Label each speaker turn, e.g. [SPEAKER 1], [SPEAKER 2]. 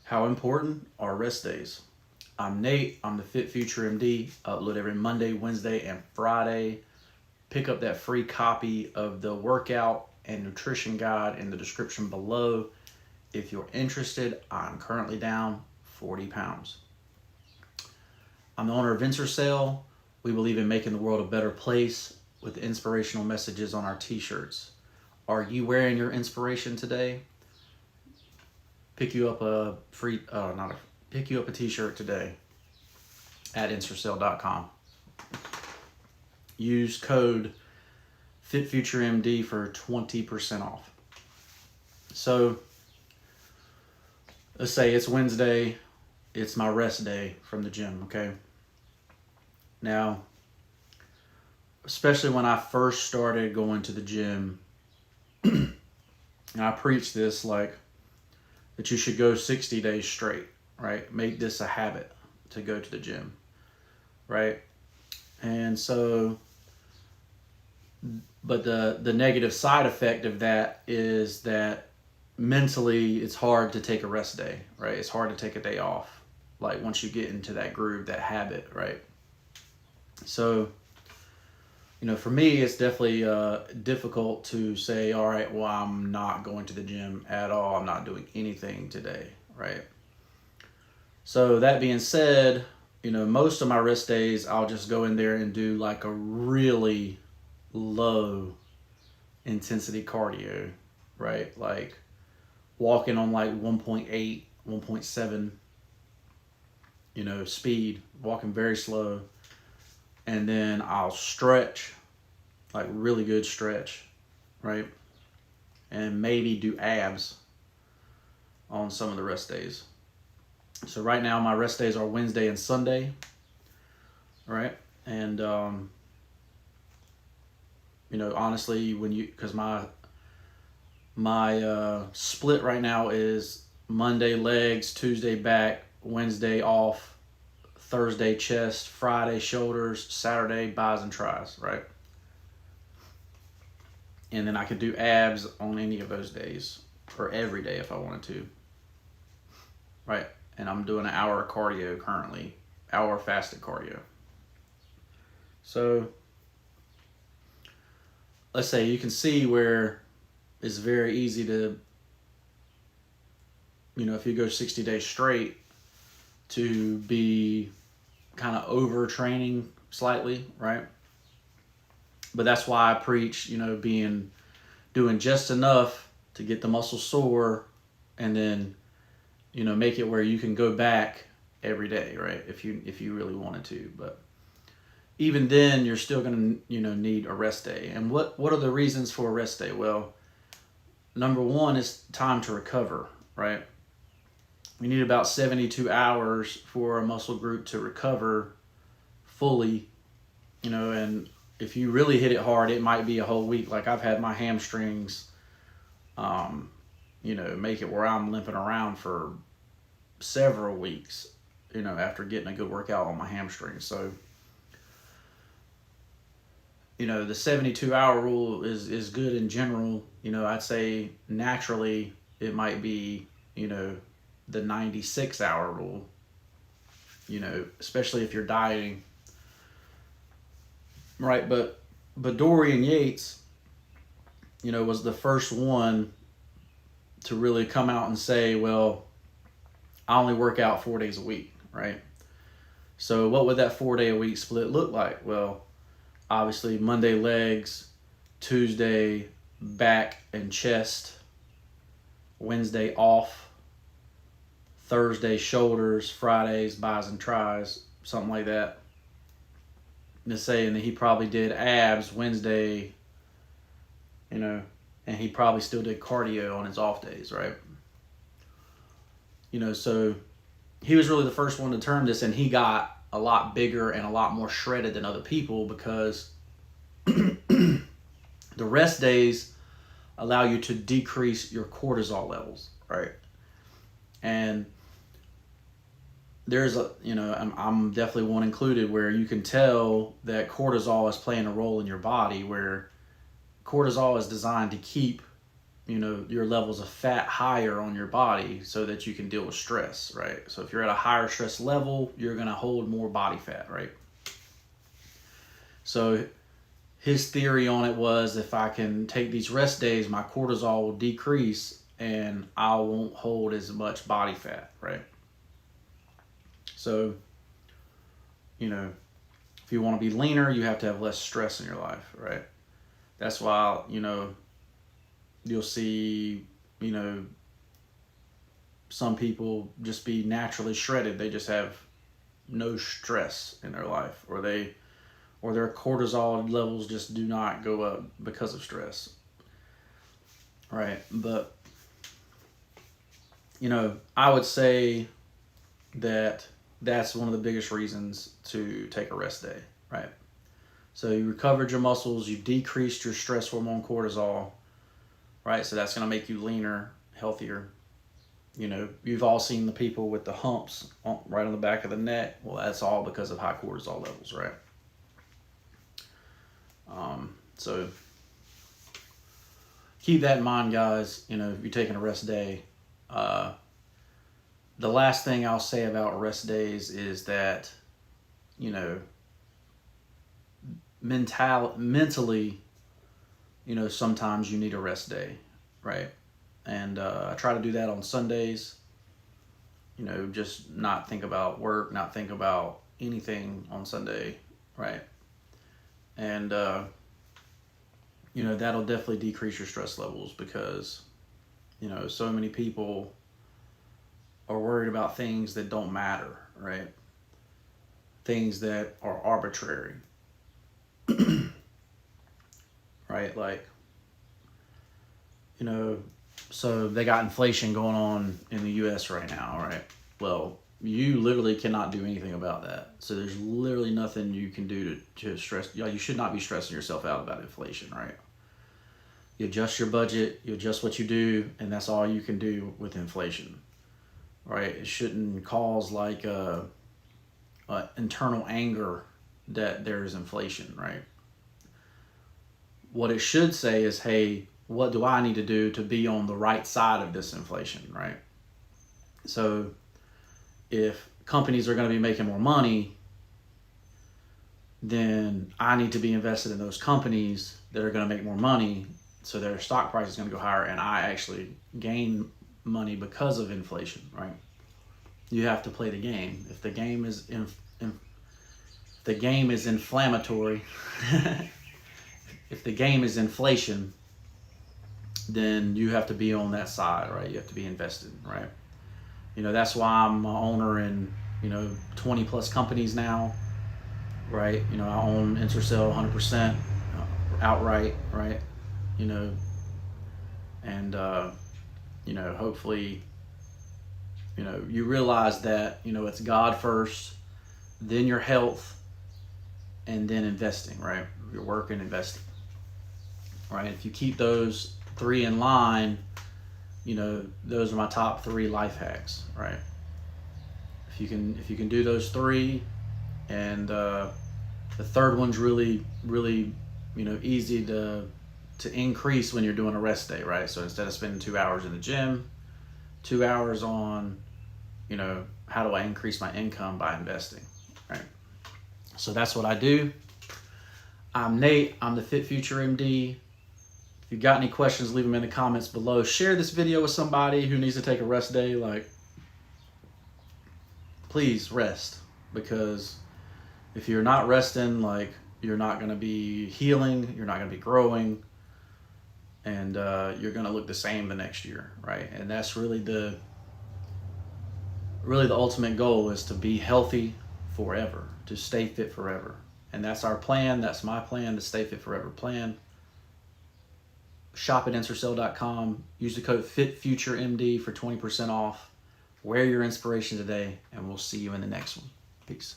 [SPEAKER 1] How important are rest days? I'm Nate. I'm the FitFutureMD. Upload every Monday, Wednesday, and Friday. Pick up that free copy of the workout and nutrition guide in the description below. If you're interested, I'm currently down 40 pounds. I'm the owner of Ensorsale. We believe in making the world a better place with inspirational messages on our t-shirts. Are you wearing your inspiration today? Pick you up a t-shirt today at Ensorsale.com. Use code FitFutureMD for 20% off. So let's say it's Wednesday, it's my rest day from the gym, okay? Now, especially when I first started going to the gym, and I preach this like that you should go 60 days straight, right? Make this a habit to go to the gym, right? And so, but the negative side effect of that is that mentally it's hard to take a rest day, right? It's hard to take a day off, like once you get into that groove, that habit, right? So, for me, it's definitely difficult to say, all right, well, I'm not going to the gym at all. I'm not doing anything today, right? So that being said, most of my rest days, I'll just go in there and do like a really low intensity cardio, right? Like walking on like 1.8, 1.7, speed, walking very slow. And then I'll stretch, like really good stretch, right? And maybe do abs on some of the rest days. So right now my rest days are Wednesday and Sunday, right? And, honestly, because my split right now is Monday legs, Tuesday back, Wednesday off, Thursday chest, Friday shoulders, Saturday bis and tris, right? And then I could do abs on any of those days, or every day if I wanted to, right? And I'm doing an hour of cardio currently, hour fasted cardio. So let's say you can see where it's very easy to, if you go 60 days straight, to be kind of overtraining slightly, right? But that's why I preach, doing just enough to get the muscle sore, and then, make it where you can go back every day, right? If you really wanted to. But even then, you're still gonna, need a rest day. And what are the reasons for a rest day? Well, number one is time to recover, right? We need about 72 hours for a muscle group to recover fully, and if you really hit it hard, it might be a whole week. Like I've had my hamstrings, make it where I'm limping around for several weeks, after getting a good workout on my hamstrings. So, the 72-hour rule is good in general. I'd say naturally it might be, the 96-hour rule, especially if you're dieting, right? But Dorian Yates, was the first one to really come out and say, well, I only work out 4 days a week, right? So what would that 4-day-a-week split look like? Well, obviously Monday legs, Tuesday back and chest, Wednesday off, Thursday shoulders, Fridays bis and tris, something like that. Just saying that he probably did abs Wednesday, and he probably still did cardio on his off days, right? So he was really the first one to term this, and he got a lot bigger and a lot more shredded than other people because the rest days allow you to decrease your cortisol levels, right? And there's I'm definitely one included where you can tell that cortisol is playing a role in your body, where cortisol is designed to keep, your levels of fat higher on your body so that you can deal with stress, right? So if you're at a higher stress level, you're going to hold more body fat, right? So his theory on it was, if I can take these rest days, my cortisol will decrease and I won't hold as much body fat, right? So, if you want to be leaner, you have to have less stress in your life, right? That's why, you'll see, some people just be naturally shredded. They just have no stress in their life, or their cortisol levels just do not go up because of stress. Right. But, I would say that that's one of the biggest reasons to take a rest day, right? So you recovered your muscles, you decreased your stress hormone cortisol, right? So that's going to make you leaner, healthier. You've all seen the people with the humps right on the back of the neck. Well, that's all because of high cortisol levels, right? So keep that in mind, guys. If you're taking a rest day, the last thing I'll say about rest days is that, mentally, sometimes you need a rest day, right? And I try to do that on Sundays, just not think about work, not think about anything on Sunday, right? And, that'll definitely decrease your stress levels because, so many people are worried about things that don't matter, right? Things that are arbitrary. Right? Like, so they got inflation going on in the US right now, right? Well, you literally cannot do anything about that. So there's literally nothing you can do to stress. You should not be stressing yourself out about inflation, right? You adjust your budget, you adjust what you do, and that's all you can do with inflation, right? It shouldn't cause like a internal anger that there's inflation, right? What it should say is, hey, what do I need to do to be on the right side of this inflation, right? So if companies are going to be making more money, then I need to be invested in those companies that are going to make more money, so their stock price is going to go higher and I actually gain money because of inflation, right? You have to play the game. If the game is inflammatory, if the game is inflation, then you have to be on that side, right? You have to be invested, right? That's why I'm an owner in, 20 plus companies now, right? I own Ensorsale 100% outright, right? And, hopefully, you realize that, it's God first, then your health, and then investing, right? Your work and investing, right? If you keep those three in line, those are my top 3 life hacks, right? If you can do those 3, and the third one's really, really, easy to increase when you're doing a rest day, right? So instead of spending 2 hours in the gym, 2 hours on, how do I increase my income by investing, right? So that's what I do. I'm Nate. I'm the FitFutureMD. If you got any questions, leave them in the comments below. Share this video with somebody who needs to take a rest day. Like, please rest, because if you're not resting, like, you're not going to be healing, you're not going to be growing, and you're going to look the same the next year, right? And that's really the ultimate goal, is to be healthy forever, to stay fit forever. And that's our plan. That's my plan, the Stay Fit Forever plan. Shop at Ensorsale.com. Use the code FitFutureMD for 20% off. Wear your inspiration today, and we'll see you in the next one. Peace.